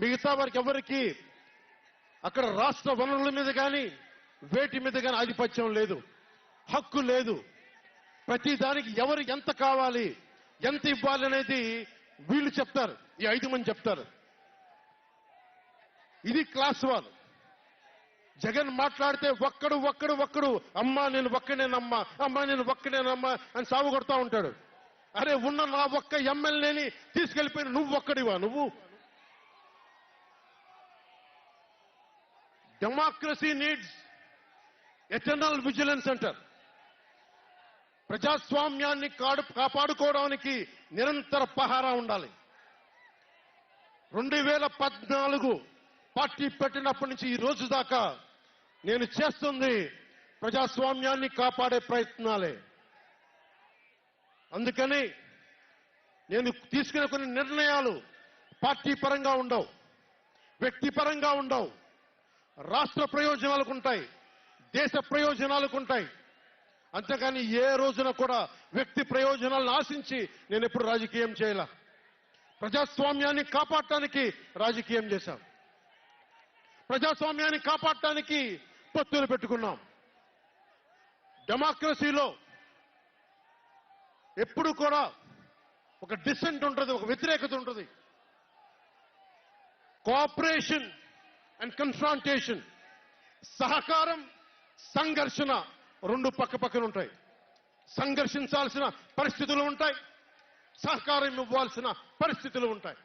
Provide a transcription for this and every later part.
మిగతా వారికి ఎవరికి అక్కడ రాష్ట్ర వనరుల మీద కానీ వేటి మీద కానీ ఆధిపత్యం లేదు, హక్కు లేదు. ప్రతి దానికి ఎవరు ఎంత కావాలి, ఎంత ఇవ్వాలి అనేది వీళ్ళు చెప్తారు, ఈ 5 మంది చెప్తారు. ఇది క్లాస్ వార్. జగన్ మాట్లాడితే ఒక్కడు అమ్మా నేను ఒక్కడేనమ్మా, అమ్మా నేను ఒక్కడేనమ్మా అని సాగు కొడతా ఉంటాడు. అరే ఉన్న నా ఒక్క ఎమ్మెల్యేని తీసుకెళ్లిపోయిన నువ్వు ఒక్కడివా? నువ్వు డెమోక్రసీ నీడ్స్ ఎటర్నల్ విజిలెన్స్ అంటారు. ప్రజాస్వామ్యాన్ని కాపాడుకోవడానికి నిరంతర పహారా ఉండాలి. 2014 పార్టీ పెట్టినప్పటి నుంచి ఈ రోజు దాకా నేను చేస్తుంది ప్రజాస్వామ్యాన్ని కాపాడే ప్రయత్నాలే. అందుకని నేను తీసుకునే కొన్ని నిర్ణయాలు పార్టీ పరంగా ఉండవు, వ్యక్తిపరంగా ఉండవు, రాష్ట్ర ప్రయోజనాలకు ఉంటాయి, దేశ ప్రయోజనాలకు ఉంటాయి. అంతేకాని ఏ రోజున కూడా వ్యక్తి ప్రయోజనాలను ఆశించి నేను ఎప్పుడు రాజకీయం చేయాల. ప్రజాస్వామ్యాన్ని కాపాడటానికి రాజకీయం చేశాం, ప్రజాస్వామ్యాన్ని కాపాడటానికి పొత్తులు పెట్టుకున్నాం. డెమోక్రసీలో ఎప్పుడు కూడా ఒక డిసెంట్ ఉంటుంది, ఒక వ్యతిరేకత ఉంటుంది. కోఆపరేషన్ అండ్ కన్ఫ్రాంటేషన్, సహకారం సంఘర్షణ రెండు పక్కపక్కన ఉంటాయి. సంఘర్షించాల్సిన పరిస్థితులు ఉంటాయి, సహకారం ఇవ్వాల్సిన పరిస్థితులు ఉంటాయి.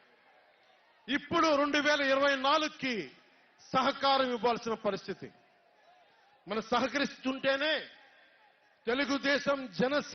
ఇప్పుడు 2024కి సహకారం ఇవ్వాల్సిన పరిస్థితి. మనం సహకరిస్తుంటేనే తెలుగుదేశం జనసేన